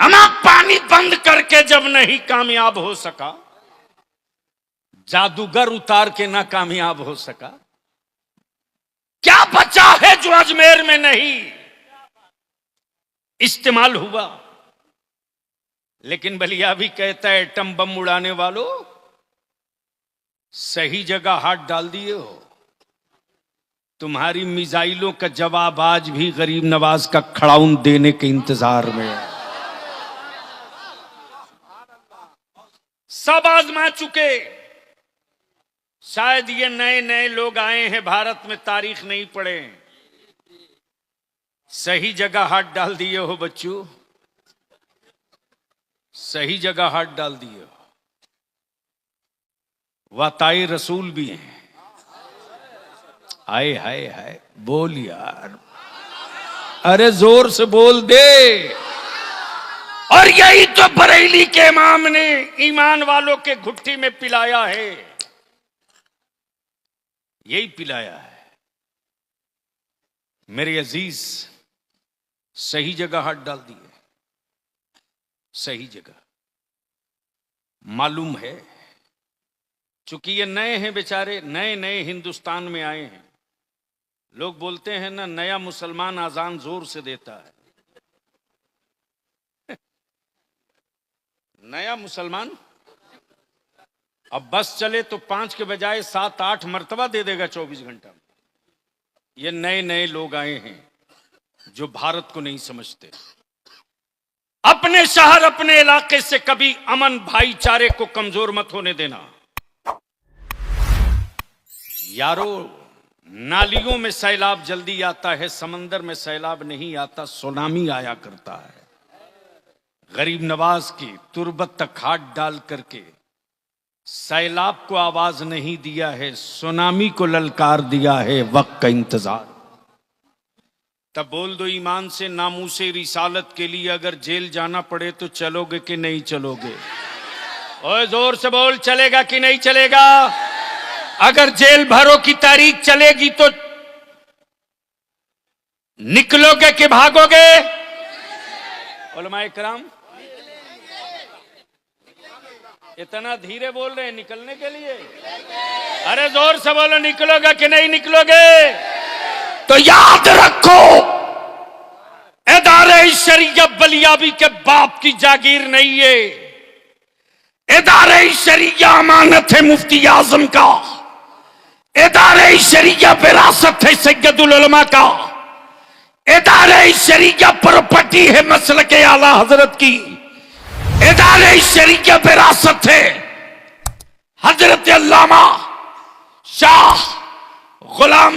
नमक पानी बंद करके जब नहीं कामयाब हो सका, जादूगर उतार के ना कामयाब हो सका, क्या बचा है जो अजमेर में नहीं इस्तेमाल हुआ। लेकिन बलिया भी कहता है, एटम बम उड़ाने वालों सही जगह हाथ डाल दिए हो। तुम्हारी मिसाइलों का जवाब आज भी गरीब नवाज का खड़ाउन देने के इंतजार में है। सब आजमा चुके, शायद ये नए नए लोग आए हैं भारत में, तारीख नहीं पढ़े। सही जगह हाथ डाल दिए हो बच्चों, सही जगह हाथ डाल दिए हो। वाताए रसूल भी हैं। हाय हाय हाय, बोल यार, अरे जोर से बोल दे। और यही तो बरेली के इमाम ने ईमान वालों के घुट्टी में पिलाया है, यही पिलाया है। मेरे अजीज, सही जगह हाथ डाल दिए, सही जगह। मालूम है, चूंकि ये नए हैं बेचारे, नए नए हिंदुस्तान में आए हैं। लोग बोलते हैं ना, नया मुसलमान आजान जोर से देता है। नया मुसलमान अब बस चले तो 5 के बजाय 7-8 मर्तबा दे देगा 24 घंटा में। ये नए नए लोग आए हैं जो भारत को नहीं समझते। अपने शहर अपने इलाके से कभी अमन भाईचारे को कमजोर मत होने देना यारो। नालियों में सैलाब जल्दी आता है, समंदर में सैलाब नहीं आता, सुनामी आया करता है। गरीब नवाज की तुरबत तक हाथ डाल करके सैलाब को आवाज नहीं दिया है, सुनामी को ललकार दिया है। वक्त का इंतजार। तब बोल दो ईमान से, नामूसे रिसालत के लिए अगर जेल जाना पड़े तो चलोगे कि नहीं चलोगे? ओए जोर से बोल, चलेगा कि नहीं चलेगा? अगर जेल भरो की तारीख चलेगी तो निकलोगे कि भागोगे? उलमाए कराम इतना धीरे बोल रहे हैं निकलने के लिए। अरे जोर से बोलो, निकलोगे कि नहीं निकलोगे? तो याद रखो, इदारे शरिया बलियाबी के बाप की जागीर नहीं है। इदारे शरिया अमानत है मुफ्ती आजम का। इदारे शरिया विरासत है सैयदुल उलमा का। इदारे शरिया प्रॉपर्टी है मसलक आला हजरत की। इदारे शरिया विरासत है हजरत अल्लामा शाह गुलाम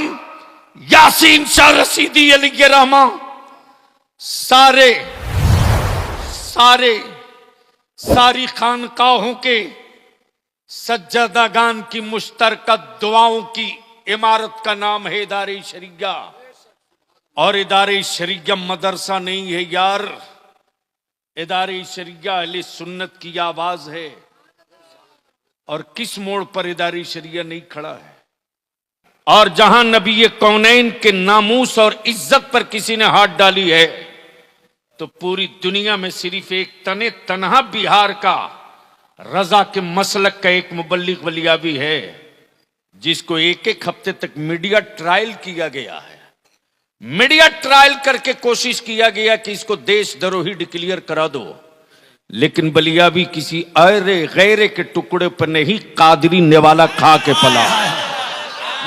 यासीन शाह रशीदी अली रहमा। सारी खानकाहों के सज्जादागान की मुश्तरका दुआओं की इमारत का नाम है इदारे शरिया। और इदारे शरिया मदरसा नहीं है यार, इदारे शरिया अहले सुन्नत की आवाज है। और किस मोड़ पर इदारे शरिया नहीं खड़ा है? और जहां नबी कौनैन के नामूस और इज्जत पर किसी ने हाथ डाली है तो पूरी दुनिया में सिर्फ एक तने तनहा बिहार का रजा के मसलक का एक मुबल्लिग बलियाबी है जिसको एक हफ्ते तक मीडिया ट्रायल किया गया है। मीडिया ट्रायल करके कोशिश किया गया कि इसको देशद्रोही डिक्लेयर करा दो, लेकिन बलियाबी किसी अरे गैरे के टुकड़े पर नहीं, कादरी नेवाला खा के पला।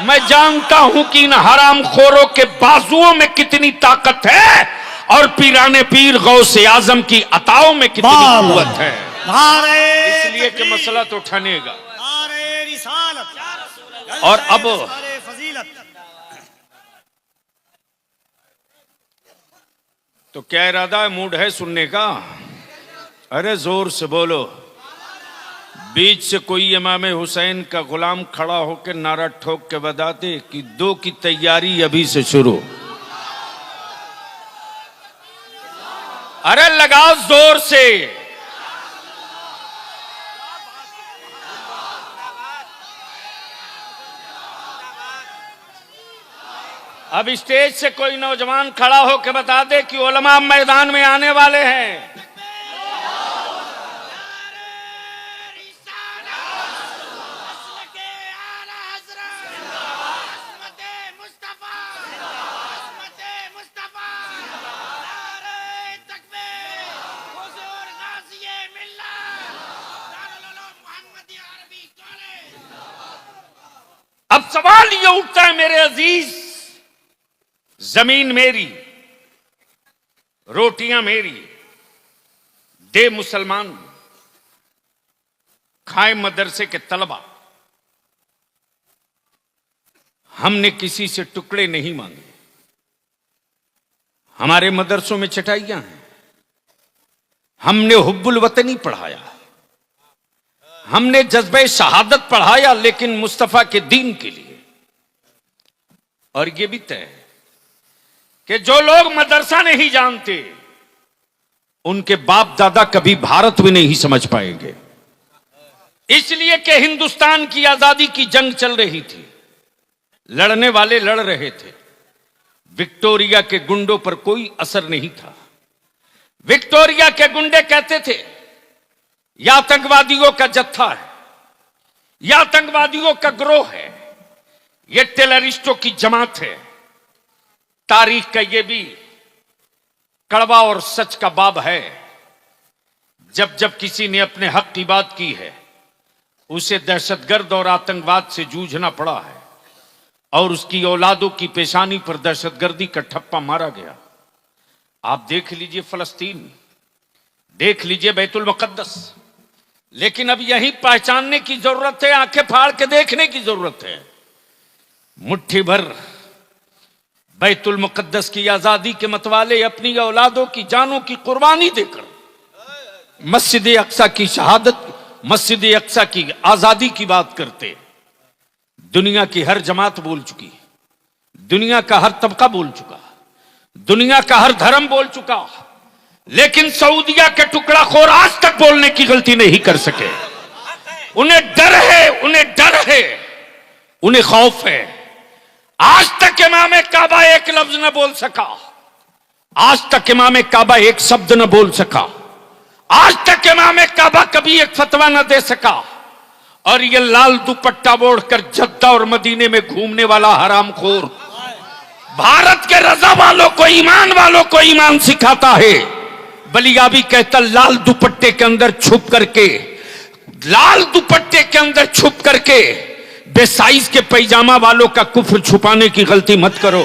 मैं जानता हूं कि इन हरामखोरों के बाजुओं में कितनी ताकत है और पीराने पीर गौसे आजम की अताओं में कितनी कुव्वत है। इसलिए कि मसला तो उठानेगा। और अब तो क्या इरादा है, मूड है सुनने का? अरे जोर से बोलो। बीच से कोई इमाम हुसैन का गुलाम खड़ा होकर नारा ठोक के बता दे कि 2 की तैयारी अभी से शुरू। अरे लगाओ जोर से। अब स्टेज से कोई नौजवान खड़ा होकर बता दे कि उलमा मैदान में आने वाले हैं। सवाल ये उठता है मेरे अजीज, जमीन मेरी, रोटियां मेरी, दे मुसलमान, खाए मदरसे के तलबा। हमने किसी से टुकड़े नहीं मांगे। हमारे मदरसों में चटाइयां हैं। हमने हुब्बुल वतनी पढ़ाया, हमने जज्बे शहादत पढ़ाया, लेकिन मुस्तफा के दीन के लिए। और यह भी तय है कि जो लोग मदरसा नहीं जानते उनके बाप दादा कभी भारत भी नहीं समझ पाएंगे। इसलिए कि हिंदुस्तान की आजादी की जंग चल रही थी, लड़ने वाले लड़ रहे थे। विक्टोरिया के गुंडों पर कोई असर नहीं था। विक्टोरिया के गुंडे कहते थे यह आतंकवादियों का जत्था है, यह आतंकवादियों का गिरोह है, यह टेररिस्टों की जमात है। तारीख का यह भी कड़वा और सच का बाब है। जब जब किसी ने अपने हक की बात की है उसे दहशतगर्द और आतंकवाद से जूझना पड़ा है, और उसकी औलादों की पेशानी पर दहशतगर्दी का ठप्पा मारा गया। आप देख लीजिए फलस्तीन, देख लीजिए बैतुल मुकद्दस। लेकिन अब यही पहचानने की जरूरत है, आंखें फाड़ के देखने की जरूरत है। मुट्ठी भर बैतुल मुकद्दस की आजादी के मतवाले अपनी औलादों की जानों की कुर्बानी देकर मस्जिद अक्सा की शहादत, मस्जिद अक्सा की आजादी की बात करते। दुनिया की हर जमात बोल चुकी, दुनिया का हर तबका बोल चुका, दुनिया का हर धर्म बोल चुका, लेकिन सऊदिया के टुकड़ा खोर आज तक बोलने की गलती नहीं कर सके। उन्हें डर है, उन्हें डर है, उन्हें खौफ है। आज तक इमाम काबा एक लफ्ज न बोल सका, आज तक इमाम काबा एक शब्द न बोल सका, आज तक इमाम काबा कभी एक फतवा न दे सका। और ये लाल दुपट्टा ओढ़कर जद्दा और मदीने में घूमने वाला हरामखोर भारत के रजा वालों को, ईमान वालों को ईमान सिखाता है। बलियाबी कहता लाल दुपट्टे के अंदर छुप करके, लाल दुपट्टे के अंदर छुप करके बेसाइज के पैजामा वालों का कुफ्र छुपाने की गलती मत करो।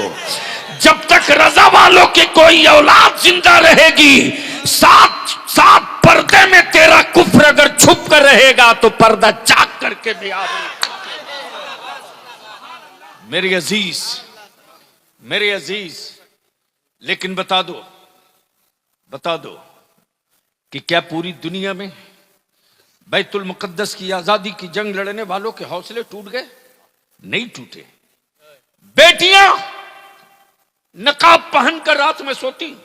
जब तक रजा वालों की कोई औलाद जिंदा रहेगी, साथ साथ पर्दे में तेरा कुफ्र अगर छुप कर रहेगा तो पर्दा चाक करके भी आ। मेरे अजीज, मेरे अजीज, लेकिन बता दो कि क्या पूरी दुनिया में बैतुल मुकद्दस की आजादी की जंग लड़ने वालों के हौसले टूट गए? नहीं टूटे। बेटियां नकाब पहनकर रात में सोती।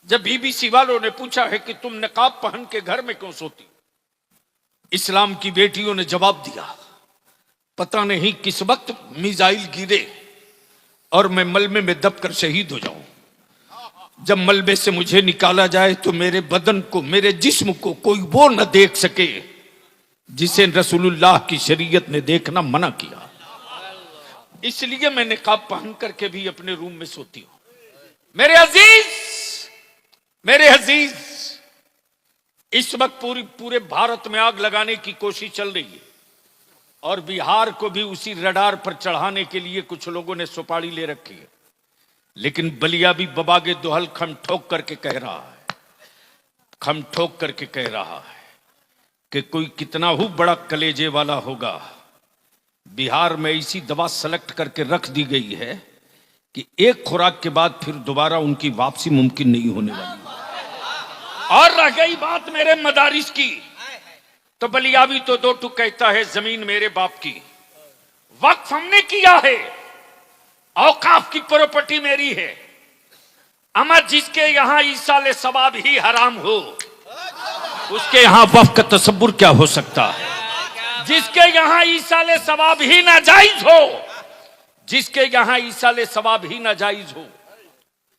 जब बीबीसी वालों ने पूछा है कि तुम नकाब पहन के घर में क्यों सोती, इस्लाम की बेटियों ने जवाब दिया, पता नहीं किस वक्त मिसाइल गिरे और मैं मलबे में दबकर शहीद हो जाऊं। जब मलबे से मुझे निकाला जाए तो मेरे बदन को, मेरे जिस्म को कोई वो न देख सके जिसे रसूलुल्लाह की शरीयत ने देखना मना किया। इसलिए मैं निकाब पहन करके भी अपने रूम में सोती हूं। मेरे अजीज, इस वक्त पूरे भारत में आग लगाने की कोशिश चल रही है, और बिहार को भी उसी रडार पर चढ़ाने के लिए कुछ लोगों ने सुपारी ले रखी है। लेकिन बलियाबी बबागे दोहल खम ठोक करके कह रहा है, खम ठोक करके कह रहा है कि कोई कितना ही बड़ा कलेजे वाला होगा, बिहार में ऐसी दवा सेलेक्ट करके रख दी गई है कि एक खुराक के बाद फिर दोबारा उनकी वापसी मुमकिन नहीं होने वाली। और रह गई बात मेरे मदारिस की, तो बलियाबी तो दो टुक कहता है जमीन मेरे बाप की, वक्फ हमने किया है, औकाफ की प्रॉपर्टी मेरी है। अमा जिसके यहां ईसाले सवाब ही हराम हो, उसके यहां वक्फ का तसव्वुर क्या हो सकता है? जिसके यहां ईसाले सवाब ही नाजायज हो, जिसके यहां ईसाले सवाब ही नाजायज हो।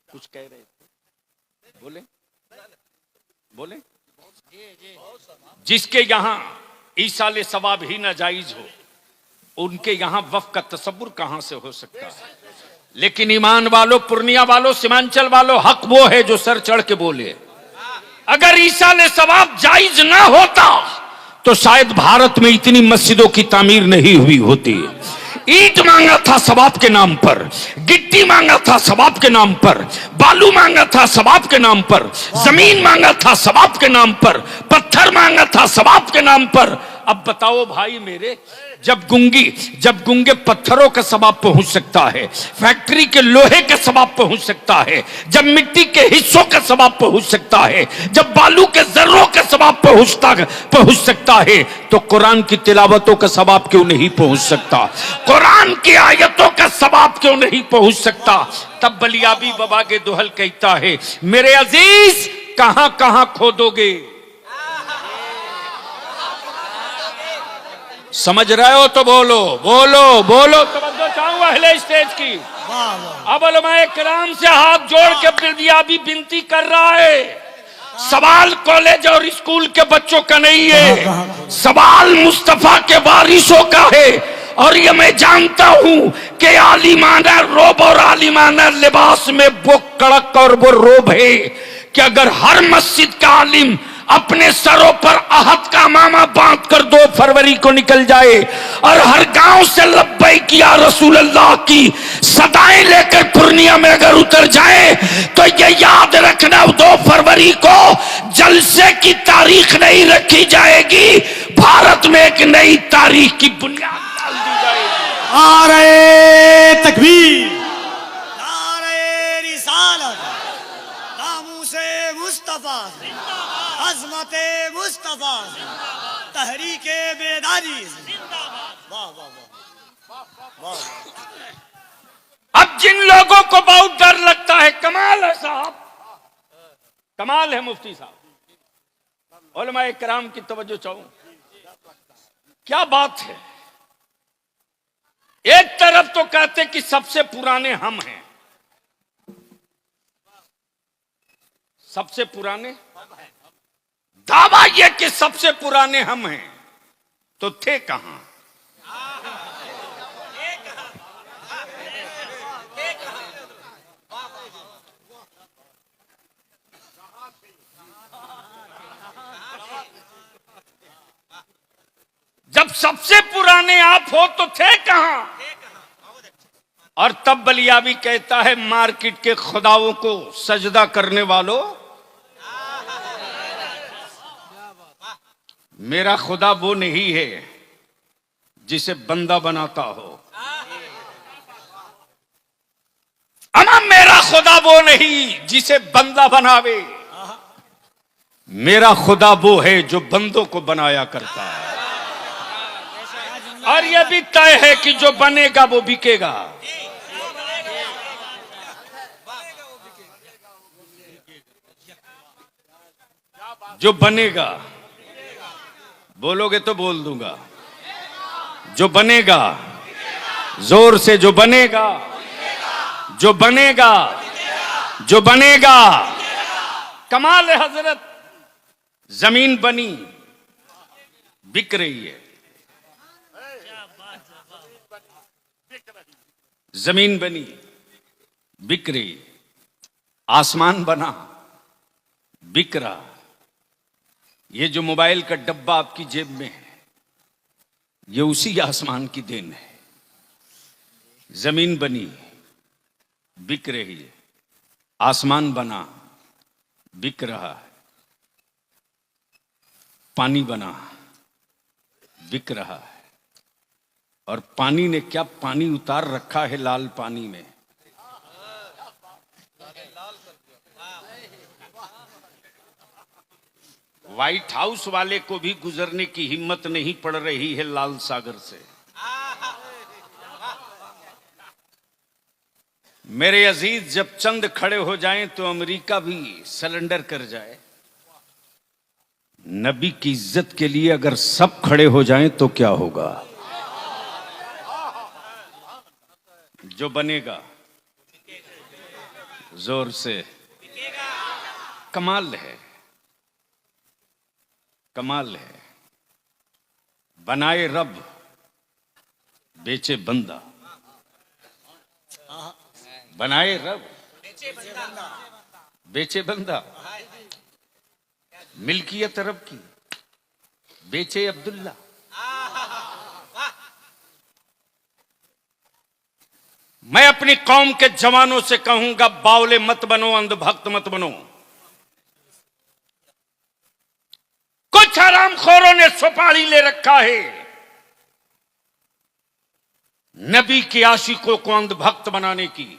कुछ कह रहे थे, बोले जिसके यहां ईसाले सवाब ही नाजायज हो, उनके यहां वक्फ का तसव्वुर कहां से हो सकता है? लेकिन ईमान वालों, पूर्णिया वालों, सीमांचल वालों, हक वो है जो सर चढ़ के बोले। अगर ईसाले सवाब जायज ना होता तो शायद भारत में इतनी मस्जिदों की तामीर नहीं हुई होती। ईंट मांगा था सवाब के नाम पर, गिट्टी मांगा था सवाब के नाम पर, बालू मांगा था सवाब के नाम पर, जमीन मांगा था सवाब के नाम पर, पत्थर मांगा था सवाब के नाम पर। अब बताओ भाई मेरे, जब गूंगे पत्थरों का सवाब पहुंच सकता है, फैक्ट्री के लोहे के सवाब पहुंच सकता है, जब मिट्टी के हिस्सों का सवाब पहुंच सकता है, जब बालू के जर्रों का सवाब पहुंच सकता है, तो कुरान की तिलावतों का सवाब क्यों नहीं पहुंच सकता? कुरान की आयतों का सवाब क्यों नहीं पहुंच सकता? तब बलियाबी बाबा के दोहल कहता है, मेरे अजीज कहां कहां खोदोगे? समझ रहे हो तो बोलो बोलो बोलो। तवज्जो चाहूंगा अहले स्टेज की। अब उलमाए किराम से हाथ जोड़ के बलियाबी विनती कर रहा है, सवाल कॉलेज और स्कूल के बच्चों का नहीं है, सवाल मुस्तफा के वारिसों का है। और ये मैं जानता हूं कि आलिमाना रोब और आलिमाना लिबास में वो कड़क और वो रोब है कि अगर हर मस्जिद का आलिम अपने सरों पर अहद का मामा बांध कर 2 फरवरी को निकल जाए और हर गांव से लब्बैक या रसूल अल्लाह की सदाएं लेकर पूर्णिया में अगर उतर जाए, तो ये याद रखना 2 फरवरी को जलसे की तारीख नहीं रखी जाएगी, भारत में एक नई तारीख की बुनियाद डाल दी जाएगी। नारे तकबीर, नारे रिसालत, नामूसे मुस्तफा, अज़मते मुस्तफा, तहरीके बेदारी। वाह वाह वाह। अब जिन लोगों को बहुत डर लगता है, कमाल है साहब, कमाल है मुफ्ती साहब, उलमाए किराम की तवज्जो चाहूं, क्या बात है। एक तरफ तो कहते कि सबसे पुराने हम हैं, सबसे पुराने, दावा यह कि सबसे पुराने हम हैं, तो थे कहां? जब सबसे पुराने आप हो तो थे कहां? और तब बलियाबी कहता है, मार्केट के खुदाओं को सजदा करने वालों, मेरा खुदा वो नहीं है जिसे बंदा बनाता हो। अमा मेरा खुदा वो नहीं जिसे बंदा बनावे, मेरा खुदा वो है जो बंदों को बनाया करता है। और यह भी तय है कि जो बनेगा वो बिकेगा। जो बनेगा, बोलोगे तो बोल दूंगा, जो बनेगा, जोर से, जो बनेगा, जो बनेगा, जो बनेगा। कमाल है हजरत, जमीन बनी, बिक रही है, जमीन बनी, बिक रही, आसमान बना, बिक रहा। ये जो मोबाइल का डब्बा आपकी जेब में है, ये उसी आसमान की देन है। जमीन बनी, बिक रही है, आसमान बना, बिक रहा है, पानी बना, बिक रहा है। और पानी ने क्या पानी उतार रखा है लाल पानी में। व्हाइट हाउस वाले को भी गुजरने की हिम्मत नहीं पड़ रही है लाल सागर से। मेरे अजीज, जब चंद खड़े हो जाएं तो अमेरिका भी सरेंडर कर जाए। नबी की इज्जत के लिए अगर सब खड़े हो जाएं तो क्या होगा? जो बनेगा, जोर से, कमाल है, कमाल है। बनाए रब, बेचे बंदा। बनाए रब, बेचे बंदा। मिल्कियत रब की, बेचे अब्दुल्ला। मैं अपनी कौम के जवानों से कहूंगा, बावले मत बनो, अंधभक्त मत बनो। कुछ हरामखोरों ने सुपारी ले रखा है, नबी के आशिकों को अंधभक्त बनाने की।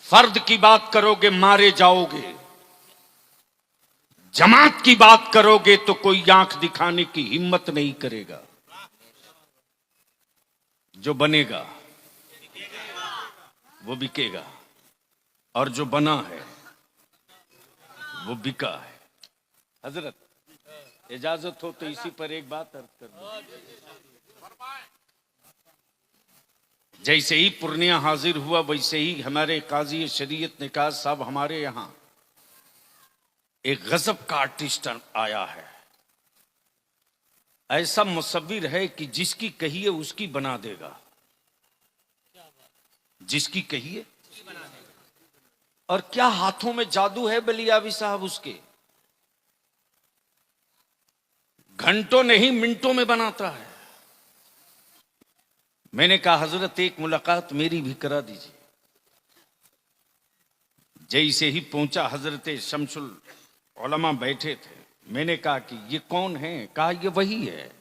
फर्द की बात करोगे मारे जाओगे, जमात की बात करोगे तो कोई आंख दिखाने की हिम्मत नहीं करेगा। जो बनेगा वो बिकेगा, और जो बना है वो बिका है। हजरत, इजाजत हो तो इसी पर एक बात अर्ज कर दूं। जैसे ही पूर्णिया हाजिर हुआ, वैसे ही हमारे काजी शरीयत ने कहा, साहब हमारे यहां एक गजब का आर्टिस्ट आया है, ऐसा मुसव्विर है कि जिसकी कहिए उसकी बना देगा। जिसकी कहिए, और क्या हाथों में जादू है बलियावी साहब उसके, घंटों नहीं मिनटों में बनाता है। मैंने कहा हजरत एक मुलाकात मेरी भी करा दीजिए। जैसे ही पहुंचा, हजरत शमसुल उलमा बैठे थे। मैंने कहा कि ये कौन है? कहा ये वही है,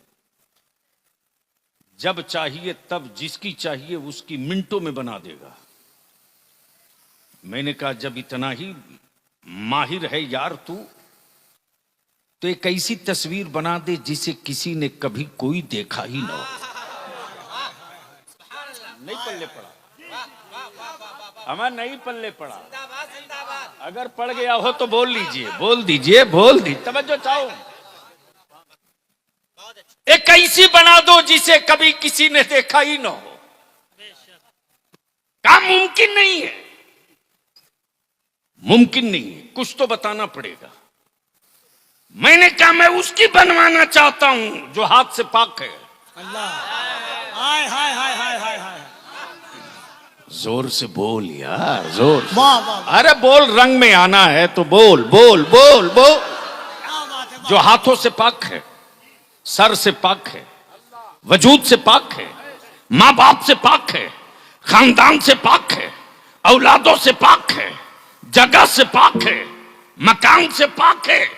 जब चाहिए तब जिसकी चाहिए उसकी मिनटों में बना देगा। मैंने कहा जब इतना ही माहिर है यार तू, तो एक ऐसी तस्वीर बना दे जिसे किसी ने कभी कोई देखा ही ना हो। नहीं पल्ले पड़ा, हमें नहीं पल्ले पड़ा। अगर पड़ गया हो तो बोल लीजिए, बोल दीजिए, बोल दीजिए, तवज्जो चाहो। एक ऐसी बना दो जिसे कभी किसी ने देखा ही ना हो। काम मुमकिन नहीं है, मुमकिन नहीं है, कुछ तो बताना पड़ेगा। मैंने कहा मैं उसकी बनवाना चाहता हूं जो हाथ से पाक है। अल्लाह, हाय हाय हाय हाय हाय हाय, जोर से बोल यार, जोर से। वाह वाह, अरे बोल, रंग में आना है तो बोल बोल बोल बोल। क्या बात है। जो हाथों से पाक है, सर से पाक है, वजूद से पाक है, माँ बाप से पाक है, खानदान से पाक है, औलादों से पाक है, जगह से पाक है, मकान से पाक है,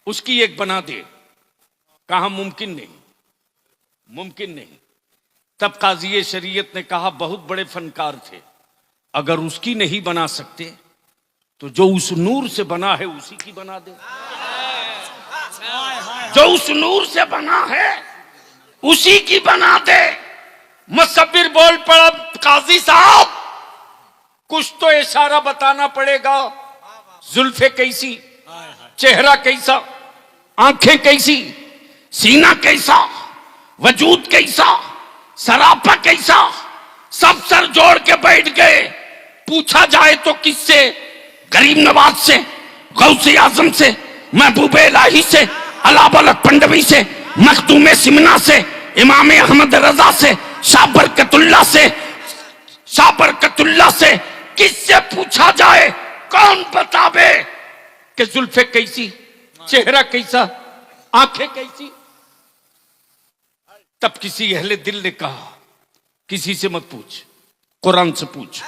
उसकी एक बना दे। कहा मुमकिन नहीं, मुमकिन नहीं। तब काजी शरीयत ने कहा बहुत बड़े फनकार थे, अगर उसकी नहीं बना सकते तो जो उस नूर से बना है उसी की बना दे। जो उस नूर से बना है उसी की बना दे। मुसव्विर बोल पड़ा, काजी साहब कुछ तो इशारा बताना पड़ेगा। जुल्फे कैसी, चेहरा कैसा, आंखें कैसी, सीना कैसा, वजूद कैसा, सरापा कैसा, सब सर जोड़ के बैठ गए। पूछा जाए तो किससे? गरीब नवाज से, गौसे आजम से, महबूबे इलाही से, अलाबल पंडवी से, मखदूम सिमना से, इमाम अहमद रजा से, शाह बरकतुल्लाह से, शाह बरकतुल्लाह से, किससे पूछा जाए? कौन बतावे कि जुल्फे कैसी, चेहरा कैसा, आंखें कैसी? तब किसी अहले दिल ने कहा किसी से मत पूछ, कुरान से पूछ,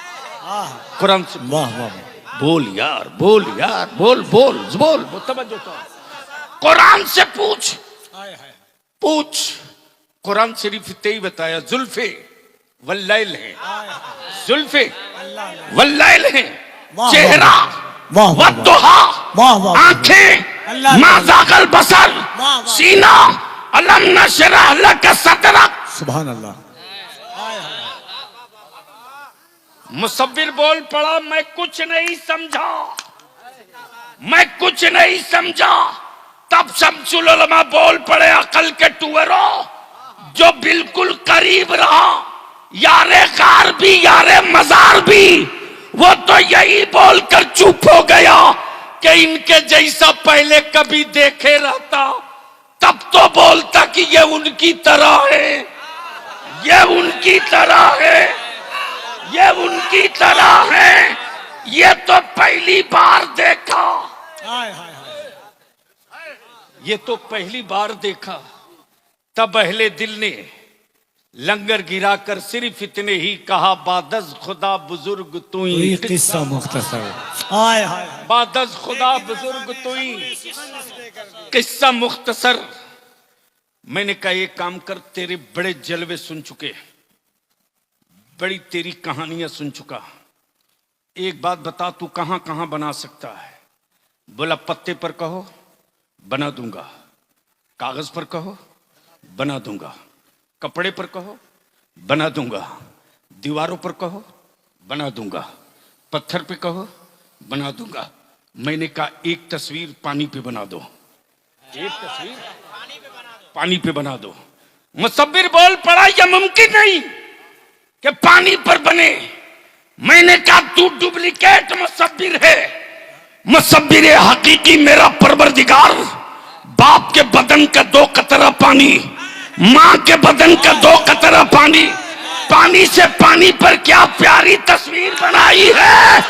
कुरान से। वाह वाह, बोल यार, बोल यार, बोल बोल बोल, तवज्जो तो। कुरान से पूछ, पूछ। कुरान शरीफ तेई बताया, जुल्फे वल्लैल हैं, जुल्फे वल्लैल हैं, चेहरा वद्दुहा, आंखें माज़ागल बसर, सीना अलम नशरह लक सदरक। सुभान अल्लाह। मुसव्विर बोल पड़ा, मैं कुछ नहीं समझा, मैं कुछ नहीं समझा। तब शमसुल उलमा बोल पड़े, अकल के टुअरों, जो बिल्कुल करीब रहा, यारे कार भी यारे मजार भी, वो तो यही बोलकर चुप हो गया कि इनके जैसा पहले कभी देखे रहता, तब तो बोलता कि ये उनकी तरह है, ये उनकी तरह है, ये उनकी तरह है, ये तो पहली बार देखा, ये तो पहली बार देखा। तब अहले दिल ने लंगर गिराकर सिर्फ इतने ही कहा, बादज खुदा बुजुर्ग कोई तुई। किस्सा मुख्तसर। हाय हाय हाय। बादज खुदा बुजुर्ग तुई, किस्सा मुख्तसर। मैंने कहा एक काम कर, तेरे बड़े जलवे सुन चुके, बड़ी तेरी कहानियां सुन चुका, एक बात बता, तू कहां कहां बना सकता है? बोला पत्ते पर कहो बना दूंगा, कागज पर कहो बना दूंगा, कपड़े पर कहो बना दूंगा, दीवारों पर कहो बना दूंगा, पत्थर पे कहो बना दूंगा। मैंने कहा एक तस्वीर पानी पे बना दो, एक तस्वीर पानी पे बना दो। मुसव्विर बोल पड़ा यह मुमकिन नहीं कि पानी पर बने। मैंने कहा तू डुप्लीकेट मुसव्विर है, मुसव्विर हकीकी मेरा परवरदिगार। बाप के बदन का 2 कतरा पानी, मां के बदन का 2 कतरा पानी, पानी से पानी पर क्या प्यारी तस्वीर बनाई है।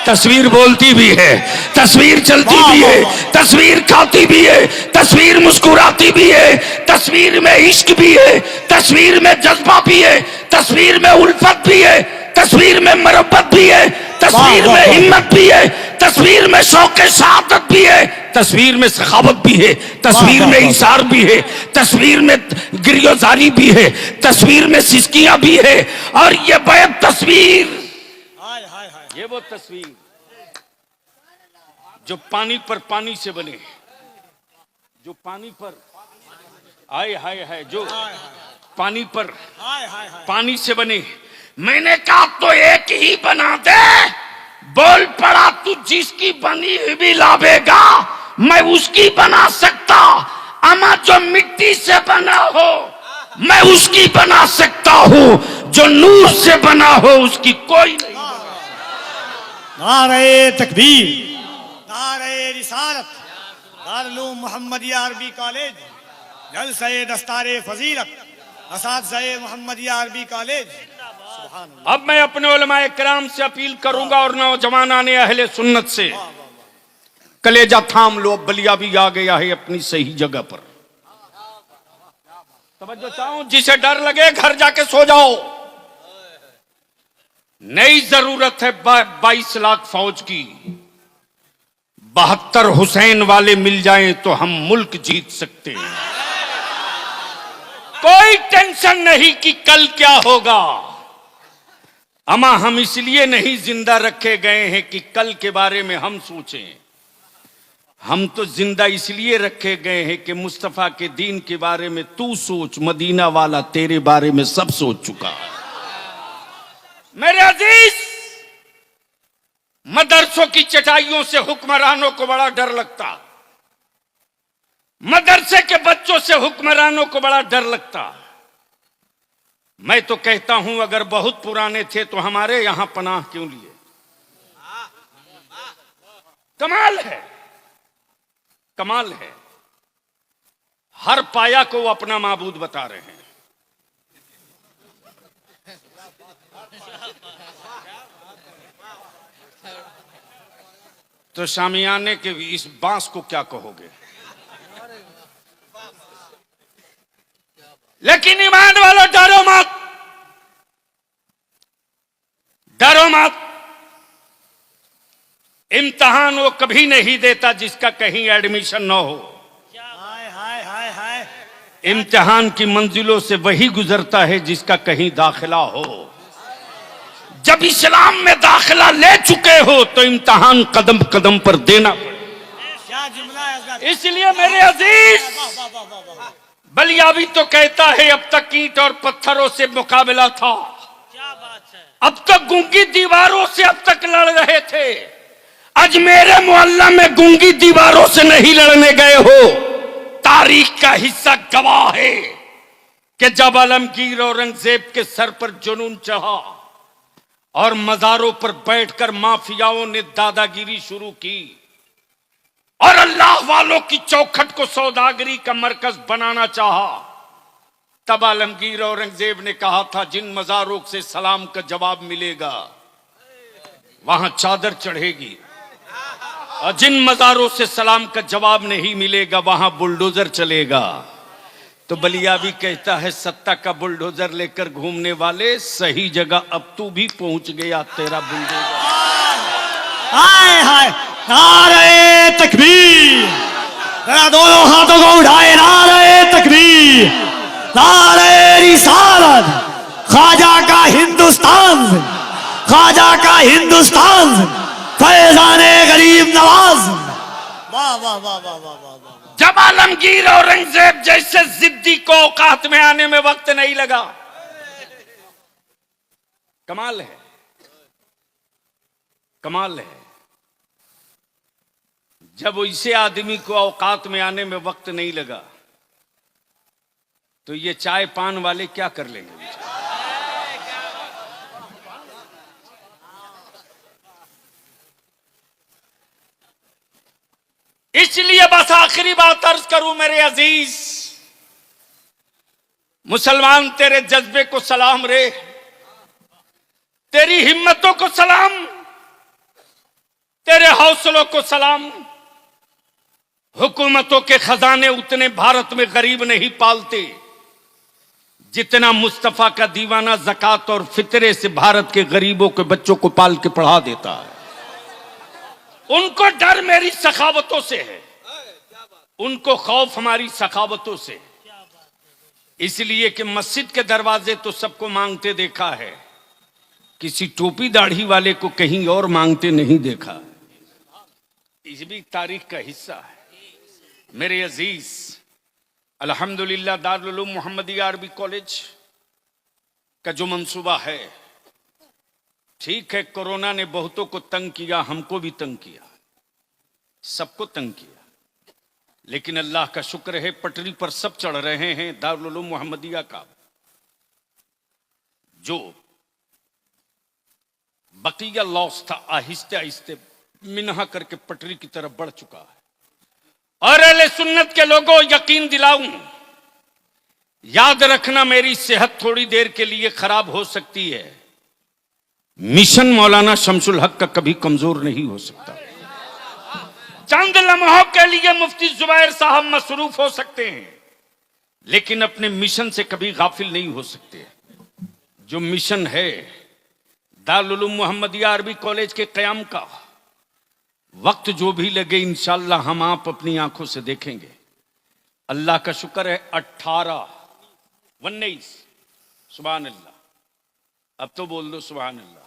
तस्वीर बोलती भी है, तस्वीर चलती भी है, तस्वीर खाती भी है, तस्वीर मुस्कुराती भी है, तस्वीर में इश्क भी है, तस्वीर में जज्बा भी है, तस्वीर में उल्फत भी है, तस्वीर में मोहब्बत भी है, तस्वीर में हिम्मत भी है, तस्वीर में शौक़े शहादत भी है, तस्वीर में सखावत भी है, तस्वीर में इशार भी है, तस्वीर में गिरियोजारी भी है, तस्वीर में सिसकियां भी है। और ये बैब तस्वीर, ये वो तस्वीर जो पानी पर पानी से बने, जो पानी पर आए हाय हाय, जो पानी पर पानी से बने। मैंने कहा तो एक ही बना दे। बोल पड़ा तू जिसकी बनी हुई भी लावेगा मैं उसकी बना सकता, अमा जो मिट्टी से बना हो मैं उसकी बना सकता हूं, जो नूर से बना हो उसकी कोई नहीं। नारे तकबीर, नारे रिसालत, दारुल मोहम्मदिया अरबी कॉलेज, जलसे दस्तारे फजीलत, असातिज़ाए मोहम्मदिया अरबी कॉलेज। अब मैं अपने उलमाए किराम से अपील करूंगा और नौजवान आने अहले सुन्नत से, कलेजा थाम लो, बलिया भी आ गया है अपनी सही जगह पर। तवज्जो चाहूं, जिसे डर लगे घर जाके सो जाओ। नई जरूरत है 22 लाख फौज की, 72 हुसैन वाले मिल जाएं तो हम मुल्क जीत सकते हैं। कोई टेंशन नहीं कि कल क्या होगा। अमा हम इसलिए नहीं जिंदा रखे गए हैं कि कल के बारे में हम सोचें, हम तो जिंदा इसलिए रखे गए हैं कि मुस्तफा के दीन के बारे में तू सोच, मदीना वाला तेरे बारे में सब सोच चुका। मेरे अजीज, मदरसों की चटाइयों से हुक्मरानों को बड़ा डर लगता, मदरसे के बच्चों से हुक्मरानों को बड़ा डर लगता। मैं तो कहता हूं अगर बहुत पुराने थे तो हमारे यहां पनाह क्यों लिए? कमाल है, कमाल है। हर पाया को वो अपना माबूद बता रहे हैं। तो शामियाने के इस बांस को क्या कहोगे? लेकिन ईमान वालों डरो मत, डरो मत। इम्तिहान वो कभी नहीं देता जिसका कहीं एडमिशन ना हो। हाय हाय हाय हाय। इम्तिहान की मंजिलों से वही गुजरता है जिसका कहीं दाखिला हो। जब इस्लाम में दाखिला ले चुके हो तो इम्तिहान कदम कदम पर देना पड़ेगा। क्या जुमला है? इसलिए मेरे अजीज, बलिया भी तो कहता है अब तक ईंट और पत्थरों से मुकाबला था, क्या बात है। अब तक गूंगी दीवारों से अब तक लड़ रहे थे। आज मेरे मोहल्ला में गूंगी दीवारों से नहीं लड़ने गए हो। तारीख का हिस्सा गवाह है कि जब आलमगीर औरंगजेब के सर पर जुनून चढ़ा और मजारों पर बैठकर माफियाओं ने दादागिरी शुरू की और अल्लाह वालों की चौखट को सौदागरी का मरकज बनाना चाहा, तब आलमगीर औरंगजेब ने कहा था जिन मजारों से सलाम का जवाब मिलेगा वहां चादर चढ़ेगी, और जिन मजारों से सलाम का जवाब नहीं मिलेगा वहां बुलडोजर चलेगा। तो बलिया भी कहता है सत्ता का बुलडोजर लेकर घूमने वाले, सही जगह अब तू भी पहुंच गया, तेरा बुलडोजर। हाय हाय, नारे तकबीर, जरा दोनों हाथों को उठाए, नारे तकबीर, नारे रिसालत, ख्वाजा का हिंदुस्तान, ख्वाजा का हिंदुस्तान, फैजाने गरीब नवाज। वाह वाह वाह वाह वाह वाह वाह। जब आलमगीर औरंगजेब जैसे जिद्दी को औकात में आने में वक्त नहीं लगा। कमाल है, कमाल है। जब इसे आदमी को औकात में आने में वक्त नहीं लगा तो ये चाय पान वाले क्या कर लेंगे? इसलिए बस आखिरी बात अर्ज करूं मेरे अजीज मुसलमान, तेरे जज्बे को सलाम रे, तेरी हिम्मतों को सलाम, तेरे हौसलों को सलाम। हुकूमतों के खजाने उतने भारत में गरीब नहीं पालते जितना मुस्तफा का दीवाना ज़कात और फितरे से भारत के गरीबों के बच्चों को पाल के पढ़ा देता है। उनको डर मेरी सखावतों से है, उनको खौफ हमारी सखावतों से। इसलिए कि मस्जिद के दरवाजे तो सबको मांगते देखा है, किसी टोपी दाढ़ी वाले को कहीं और मांगते नहीं देखा। इस भी तारीख का हिस्सा है मेरे अजीज। अल्हम्दुलिल्लाह दारुल उलूम मोहम्मदिया अरबी कॉलेज का जो मंसूबा है, ठीक है, कोरोना ने बहुतों को तंग किया, हमको भी तंग किया, सबको तंग किया, लेकिन अल्लाह का शुक्र है पटरी पर सब चढ़ रहे हैं। दारुल उलूम मोहम्मदिया का जो बकिया लॉस था आहिस्ते आहिस्ते मिनहा करके पटरी की तरफ बढ़ चुका है। और अहले सुन्नत के लोगों, यकीन दिलाऊं, याद रखना मेरी सेहत थोड़ी देर के लिए खराब हो सकती है, मिशन मौलाना शमसुल हक का कभी कमजोर नहीं हो सकता। चंद लम्हों के लिए मुफ्ती जुबैर साहब मसरूफ हो सकते हैं, लेकिन अपने मिशन से कभी गाफिल नहीं हो सकते। जो मिशन है दारुल उलूम मोहम्मदिया अरबी कॉलेज के कयाम का, वक्त जो भी लगे इंशाअल्लाह हम आप अपनी आंखों से देखेंगे। अल्लाह का शुक्र है 19 सुभान अल्लाह। अब तो बोल दो सुभान अल्लाह,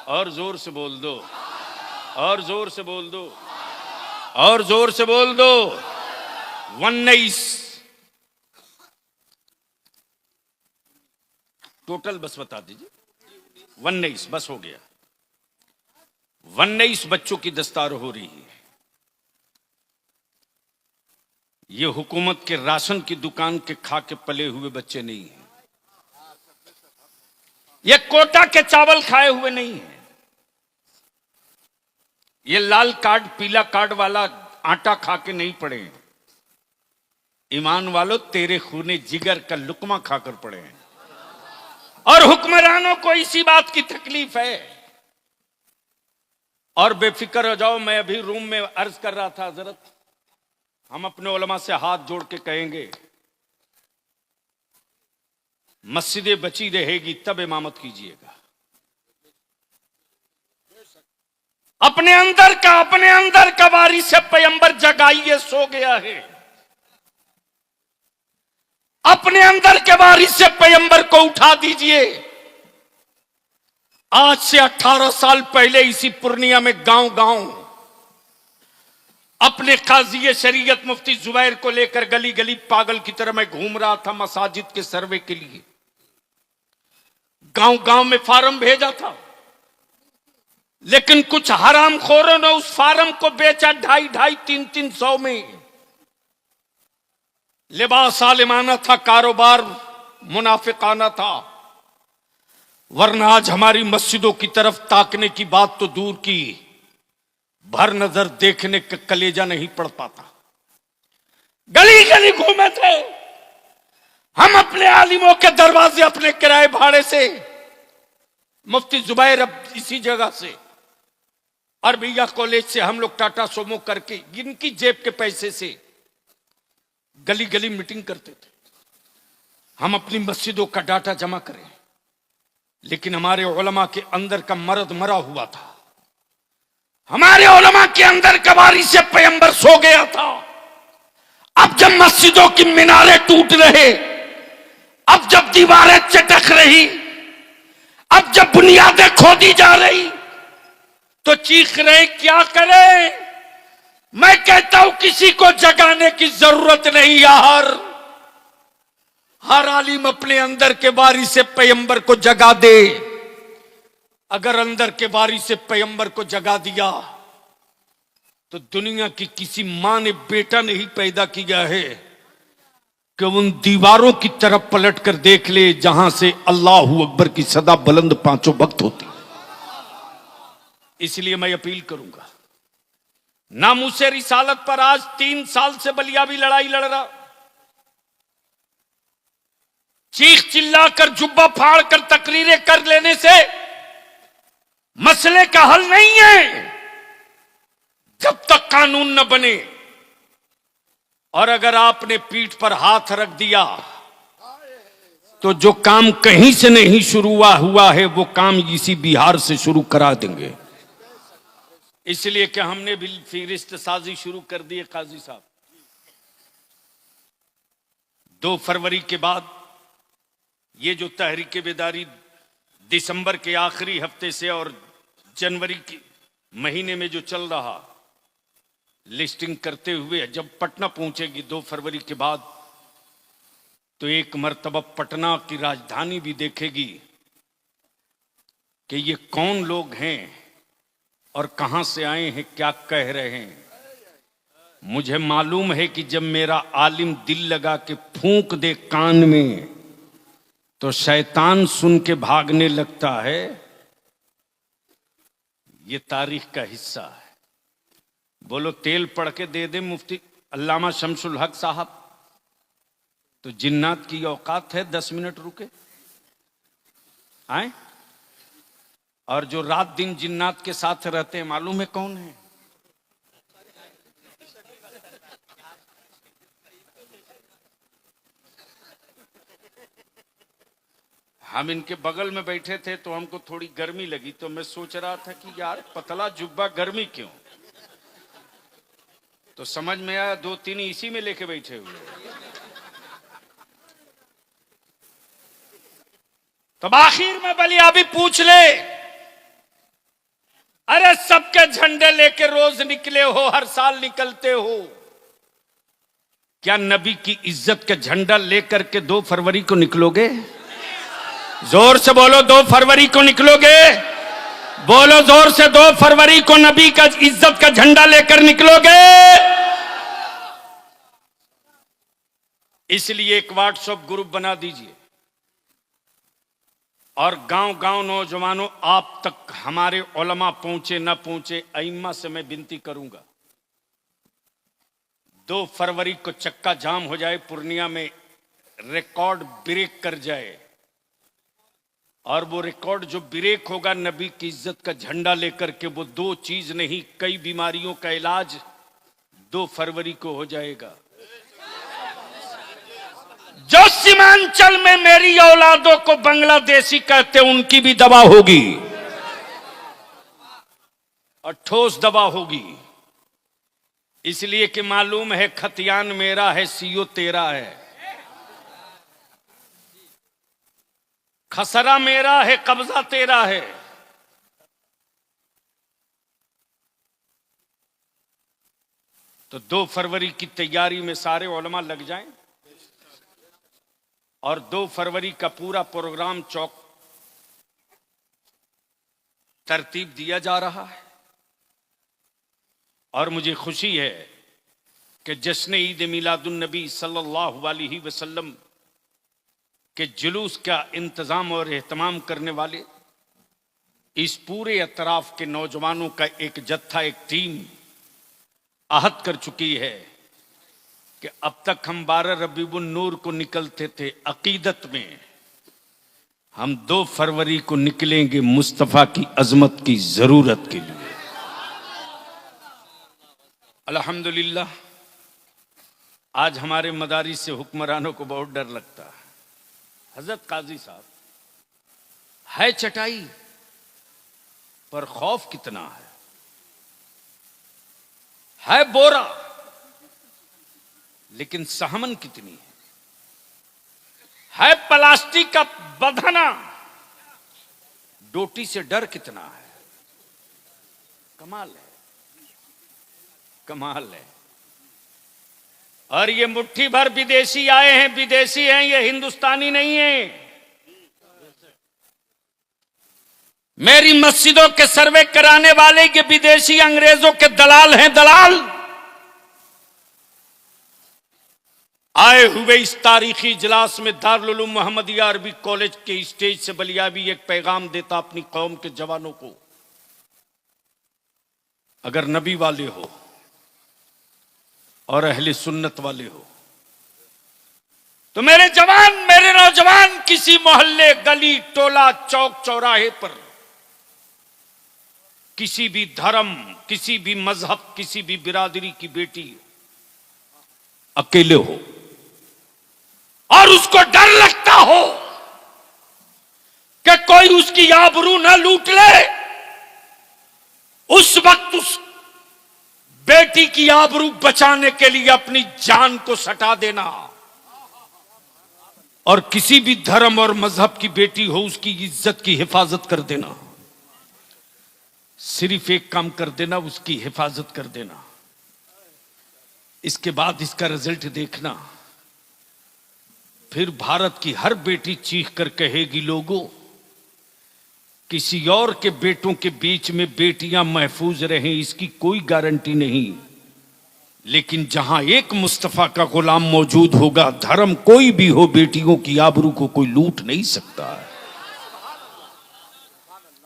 और जोर से बोल दो, और जोर से बोल दो, और जोर से बोल दो। 19 टोटल बस बता दीजिए, 19 बस हो गया। 19 बच्चों की दस्तार हो रही है। ये हुकूमत के राशन की दुकान के खा के पले हुए बच्चे नहीं हैं, ये कोटा के चावल खाए हुए नहीं है, ये लाल कार्ड पीला कार्ड वाला आटा खा के नहीं पड़े हैं। ईमान वालों, तेरे खूने जिगर का लुकमा खाकर पड़े हैं। और हुक्मरानों को इसी बात की तकलीफ है। और बेफिक्र हो जाओ, मैं अभी रूम में अर्ज कर रहा था, हजरत, हम अपने उलमा से हाथ जोड़ के कहेंगे मस्जिदें बची रहेगी तब इमामत कीजिएगा। अपने अंदर का वारिस से पैगंबर जगाइए, सो गया है। अपने अंदर के वारिस से पैगंबर को उठा दीजिए। आज से 18 साल पहले इसी पूर्णिया में गांव गांव अपने काजी शरीयत मुफ्ती जुबैर को लेकर गली गली पागल की तरह मैं घूम रहा था मसाजिद के सर्वे के लिए। गांव गांव में फार्म भेजा था, लेकिन कुछ हरामखोरों ने उस फार्म को बेचा 250, 300 में। लिबास आलिमाना था, कारोबार मुनाफिकाना था, वरना आज हमारी मस्जिदों की तरफ ताकने की बात तो दूर की, भर नजर देखने का कलेजा नहीं पड़ पाता। गली गली घूमे थे हम अपने आलिमों के दरवाजे, अपने किराए भाड़े से। मुफ्ती जुबैर अब इसी जगह से, अरबिया कॉलेज से हम लोग टाटा सोमो करके इनकी जेब के पैसे से गली गली मीटिंग करते थे, हम अपनी मस्जिदों का डाटा जमा करें, लेकिन हमारे उलमा के अंदर का मर्द मरा हुआ था। हमारे उलमा के अंदर कबारी से पैगंबर सो गया था। अब जब मस्जिदों की मीनारें टूट रहे, अब जब दीवारें चटक रही, अब जब बुनियादें खोदी जा रही, तो चीख रहे क्या करें। मैं कहता हूं किसी को जगाने की जरूरत नहीं यार। हर आलिम अपने अंदर के बारी से पैगंबर को जगा दे। अगर अंदर के बारी से पैगंबर को जगा दिया तो दुनिया की किसी मां ने बेटा नहीं पैदा किया है कि उन दीवारों की तरफ पलट कर देख ले जहां से अल्लाहू अकबर की सदा बुलंद पांचों वक्त होती। इसलिए मैं अपील करूंगा, नामूसे रिसालत पर आज 3 साल से बलियाबी लड़ाई लड़ रहा, चीख चिल्लाकर जुब्बा फाड़ कर तकरीरें कर लेने से मसले का हल नहीं है जब तक कानून न बने। और अगर आपने पीठ पर हाथ रख दिया तो जो काम कहीं से नहीं शुरू हुआ है वो काम इसी बिहार से शुरू करा देंगे। इसलिए कि हमने भी फिरिस्त साजी शुरू कर दी है। काजी साहब, 2 फरवरी के बाद ये जो तहरीक बेदारी दिसंबर के आखिरी हफ्ते से और जनवरी के महीने में जो चल रहा, लिस्टिंग करते हुए जब पटना पहुंचेगी 2 फरवरी के बाद, तो एक मर्तबा पटना की राजधानी भी देखेगी कि ये कौन लोग हैं और कहां से आए हैं, क्या कह रहे हैं। मुझे मालूम है कि जब मेरा आलिम दिल लगा के फूंक दे कान में तो शैतान सुन के भागने लगता है। ये तारीख का हिस्सा है। बोलो तेल पढ़ के दे दे मुफ्ती अल्लामा शमसुल हक साहब तो जिन्नात की औकात है 10 मिनट रुके आए। और जो रात दिन जिन्नात के साथ रहते हैं मालूम है कौन है? हम इनके बगल में बैठे थे तो हमको थोड़ी गर्मी लगी, तो मैं सोच रहा था कि यार पतला जुब्बा गर्मी क्यों, तो समझ में आया 2-3 इसी में लेके बैठे हुए। तब आखिर में बलियाबी पूछ ले, अरे सबके झंडे लेके रोज निकले हो, हर साल निकलते हो, क्या नबी की इज्जत का झंडा लेकर के 2 फरवरी को निकलोगे? जोर से बोलो 2 फरवरी को निकलोगे? बोलो जोर से 2 फरवरी को नबी का इज्जत का झंडा लेकर निकलोगे? इसलिए एक व्हाट्सएप ग्रुप बना दीजिए और गांव गांव नौजवानों आप तक हमारे उलमा पहुंचे न पहुंचे, अइम्मा से मैं विनती करूंगा 2 फरवरी को चक्का जाम हो जाए, पूर्णिया में रिकॉर्ड ब्रेक कर जाए, और वो रिकॉर्ड जो ब्रेक होगा नबी की इज्जत का झंडा लेकर के, वो 2 चीज नहीं कई बीमारियों का इलाज 2 फरवरी को हो जाएगा। जो सीमांचल में मेरी औलादों को बांग्लादेशी कहते उनकी भी दवा होगी और ठोस दवा होगी। इसलिए कि मालूम है खतियान मेरा है, सीओ तेरा है, खसरा मेरा है, कब्जा तेरा है। तो 2 फरवरी की तैयारी में सारे उलमा लग जाएं और 2 फरवरी का पूरा प्रोग्राम चौक तरतीब दिया जा रहा है। और मुझे खुशी है कि जश्न ईद मिलादुन नबी सल्लल्लाहु अलैहि वसल्लम के जुलूस का इंतजाम और एहतमाम करने वाले इस पूरे अतराफ के नौजवानों का एक जत्था, एक टीम आहद कर चुकी है कि अब तक हम 12 रबीउन नूर को निकलते थे अकीदत में, हम 2 फरवरी को निकलेंगे मुस्तफा की अजमत की जरूरत के लिए। अल्हम्दुलिल्लाह आज हमारे मदारिस से हुक्मरानों को बहुत डर लगता है। हजरत काजी साहब, है चटाई पर खौफ कितना है बोरा लेकिन सहमन कितनी है प्लास्टिक का बंधना, डोटी से डर कितना है। कमाल है, कमाल है। और ये मुट्ठी भर विदेशी आए हैं, विदेशी हैं, ये हिंदुस्तानी नहीं है। मेरी मस्जिदों के सर्वे कराने वाले ये विदेशी अंग्रेजों के दलाल हैं, दलाल। आए हुए इस तारीखी इजलास में दारुल उलूम मोहम्मदिया अरबी कॉलेज के स्टेज से बलियाबी एक पैगाम देता अपनी कौम के जवानों को, अगर नबी वाले हो और अहले सुन्नत वाले हो तो मेरे जवान, मेरे नौजवान, किसी मोहल्ले, गली, टोला, चौक, चौराहे पर किसी भी धर्म, किसी भी मजहब, किसी भी बिरादरी की बेटी अकेले हो और उसको डर लगता हो कि कोई उसकी आबरू ना लूट ले, उस वक्त उस बेटी की आबरू बचाने के लिए अपनी जान को सटा देना। और किसी भी धर्म और मजहब की बेटी हो, उसकी इज्जत की हिफाजत कर देना। सिर्फ एक काम कर देना, उसकी हिफाजत कर देना। इसके बाद इसका रिजल्ट देखना। फिर भारत की हर बेटी चीख कर कहेगी, लोगों, किसी और के बेटों के बीच में बेटियां महफूज रहें इसकी कोई गारंटी नहीं, लेकिन जहां एक मुस्तफा का गुलाम मौजूद होगा, धर्म कोई भी हो, बेटियों की आबरू को कोई लूट नहीं सकता है।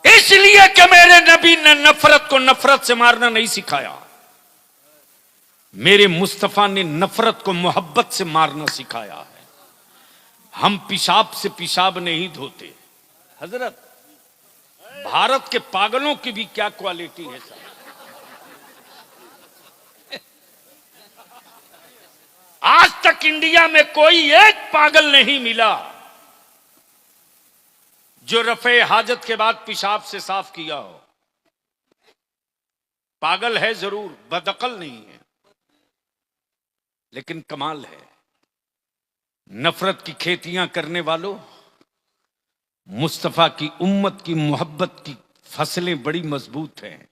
इसलिए कि मेरे नबी ने नफरत को नफरत से मारना नहीं सिखाया, मेरे मुस्तफा ने नफरत को मोहब्बत से मारना सिखाया है। हम पेशाब से पेशाब नहीं धोते। हजरत, भारत के पागलों की भी क्या क्वालिटी है सर। आज तक इंडिया में कोई एक पागल नहीं मिला जो रफे हाजत के बाद पेशाब से साफ किया हो। पागल है जरूर, बदअकल नहीं है, लेकिन कमाल है। नफरत की खेतियां करने वालों, मुस्तफा की उम्मत की मोहब्बत की फसलें बड़ी मजबूत हैं।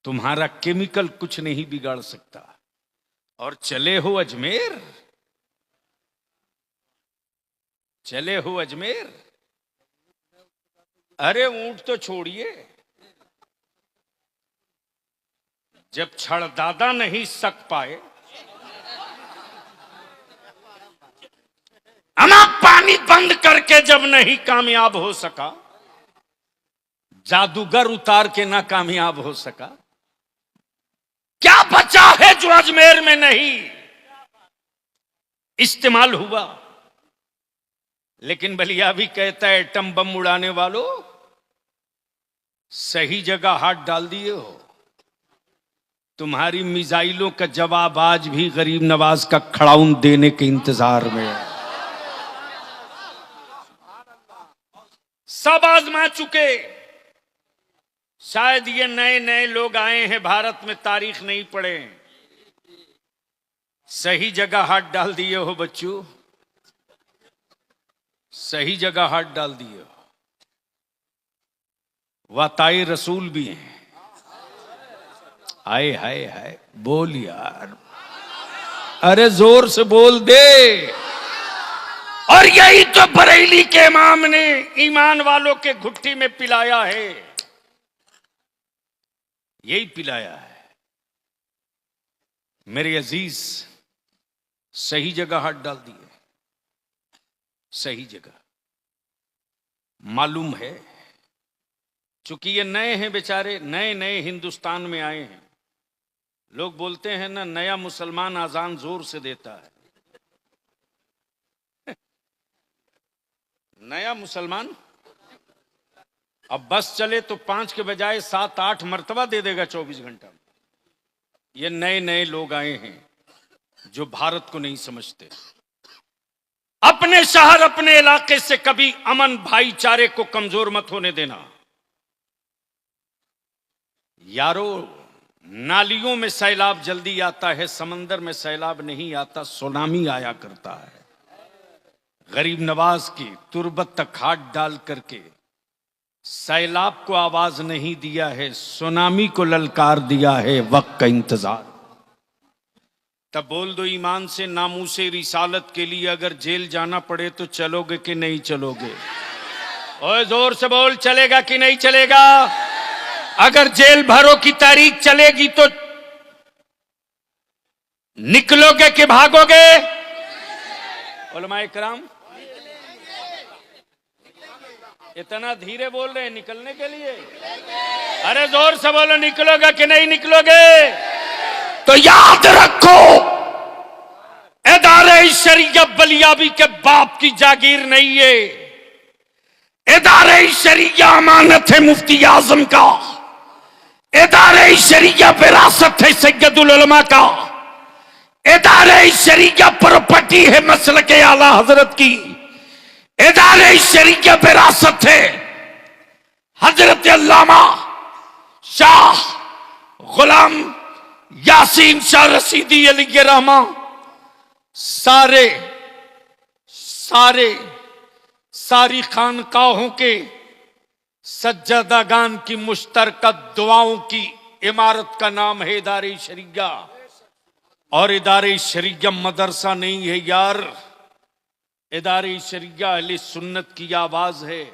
तुम्हारा केमिकल कुछ नहीं बिगाड़ सकता। और चले हो अजमेर, चले हो अजमेर, अरे ऊंट तो छोड़िए, जब छड़दादा नहीं सक पाए, अमा पानी बंद करके जब नहीं कामयाब हो सका, जादूगर उतार के ना कामयाब हो सका, क्या बचा है जो अजमेर में नहीं इस्तेमाल हुआ। लेकिन बलिया भी कहता है, एटम बम उड़ाने वालों, सही जगह हाथ डाल दिए हो। तुम्हारी मिसाइलों का जवाब आज भी गरीब नवाज का खड़ाउन देने के इंतजार में है। सब आजमा चुके। शायद ये नए नए लोग आए हैं भारत में, तारीख नहीं पढ़े। सही जगह हाथ डाल दिए हो बच्चों, सही जगह हाथ डाल दिए हो। वाताए रसूल भी हैं। हाय हाय हाय, बोल यार, अरे जोर से बोल दे। और यही तो बरेली के इमाम ने ईमान वालों के घुट्टी में पिलाया है, यही पिलाया है। मेरे अजीज, सही जगह हाथ डाल दिए, सही जगह। मालूम है, चूंकि ये नए हैं बेचारे, नए नए हिंदुस्तान में आए हैं। लोग बोलते हैं ना, नया मुसलमान आजान जोर से देता है। नया मुसलमान अब बस चले तो 5 के बजाय 7-8 मर्तबा दे देगा 24 घंटा में। ये नए नए लोग आए हैं। जो भारत को नहीं समझते। अपने शहर अपने इलाके से कभी अमन भाईचारे को कमजोर मत होने देना। यारो, नालियों में सैलाब जल्दी आता है, समंदर में सैलाब नहीं आता, सुनामी आया करता है। गरीब नवाज की तुरबत तक हाथ डाल करके सैलाब को आवाज नहीं दिया है, सुनामी को ललकार दिया है। वक्त का इंतजार। तब बोल दो ईमान से, नामूसे रिसालत के लिए अगर जेल जाना पड़े तो चलोगे कि नहीं चलोगे? ओए जोर से बोल, चलेगा कि नहीं चलेगा? अगर जेल भरो की तारीख चलेगी तो निकलोगे कि भागोगे? उलमाए कराम इतना धीरे बोल रहे हैं निकलने के लिए। अरे जोर से बोलो, निकलोगे कि नहीं निकलोगे? तो याद रखो, इदारे शरीयत बलियाबी के बाप की जागीर नहीं है। इदारे शरीयत अमानत है मुफ्ती आजम का। इदारे शरीयत विरासत है सैयदुल उलमा का। इदारे शरीयत प्रॉपर्टी है मसलक आला हजरत की। इदारे शरीयत विरासत है हजरत अल्लामा शाह गुलाम यासीन शाह रशीदी अली रहमा। सारी खानकाहों के सज्जादागान की मुश्तरका दुआओं की इमारत का नाम है इदारे शरीयत। और इदारे शरीयत मदरसा नहीं है यार, इदारे शरीयत अहले सुन्नत की आवाज है।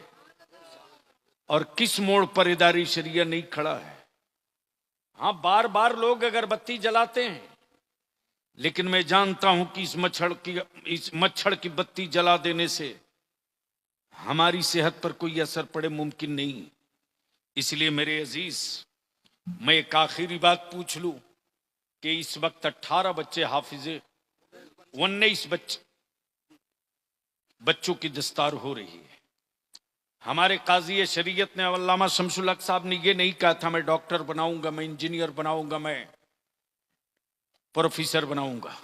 और किस मोड़ पर इदारे शरीयत नहीं खड़ा है? हां, बार बार लोग अगरबत्ती जलाते हैं, लेकिन मैं जानता हूं कि इस मच्छर की बत्ती जला देने से हमारी सेहत पर कोई असर पड़े मुमकिन नहीं। इसलिए मेरे अजीज, मैं एक आखिरी बात पूछ लूं कि इस वक्त 18 बच्चे हाफिजे, 19 बच्चों की दस्तार हो रही है। हमारे काजी शरीयत ने, अल्लामा शमसुल हक साहब ने यह नहीं कहा था मैं डॉक्टर बनाऊंगा, मैं इंजीनियर बनाऊंगा, मैं प्रोफेसर बनाऊंगा।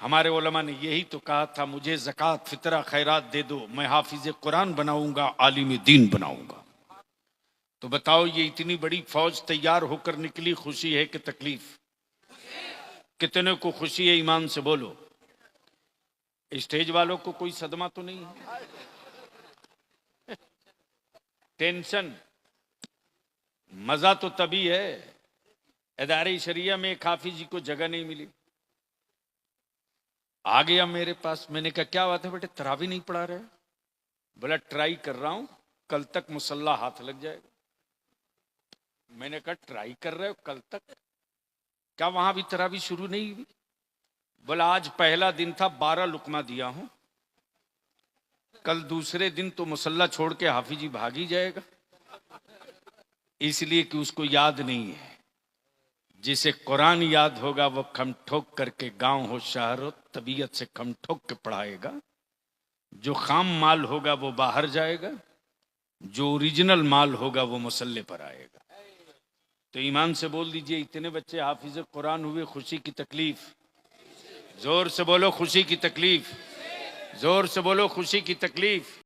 हमारे उलमा ने यही तो कहा था, मुझे ज़कात फितरा खैरात दे दो, मैं हाफिज कुरान बनाऊंगा, आलिम दीन बनाऊंगा। तो बताओ, ये इतनी बड़ी फौज तैयार होकर निकली, खुशी है कि तकलीफ? कितने को खुशी है? ईमान से बोलो। स्टेज वालों को कोई सदमा तो नहीं है? टेंशन, मजा तो तभी है, इदारे शरिया में एक हाफिज जी को जगह नहीं मिली। आ गया मेरे पास, मैंने कहा क्या बात है बेटे, तरावी नहीं पढ़ा रहे? बोला ट्राई कर रहा हूं, कल तक मुसल्ला हाथ लग जाएगा। मैंने कहा ट्राई कर रहे हो कल तक? क्या वहां भी तरावी शुरू नहीं हुई? बोला आज पहला दिन था, 12 लुकमा दिया हूं, कल दूसरे दिन तो मुसल्ला छोड़ के हाफिजी भाग ही जाएगा। इसलिए कि उसको याद नहीं है। जिसे कुरान याद होगा वो खम ठोक करके, गांव हो शहर हो, तबीयत से खम ठोक के पढ़ाएगा। जो खाम माल होगा वो बाहर जाएगा, जो ओरिजिनल माल होगा वो मुसल्ले पर आएगा। तो ईमान से बोल दीजिए, इतने बच्चे हाफिज कुरान हुए, खुशी की तकलीफ? जोर से बोलो खुशी की तकलीफ, जोर से बोलो खुशी की तकलीफ।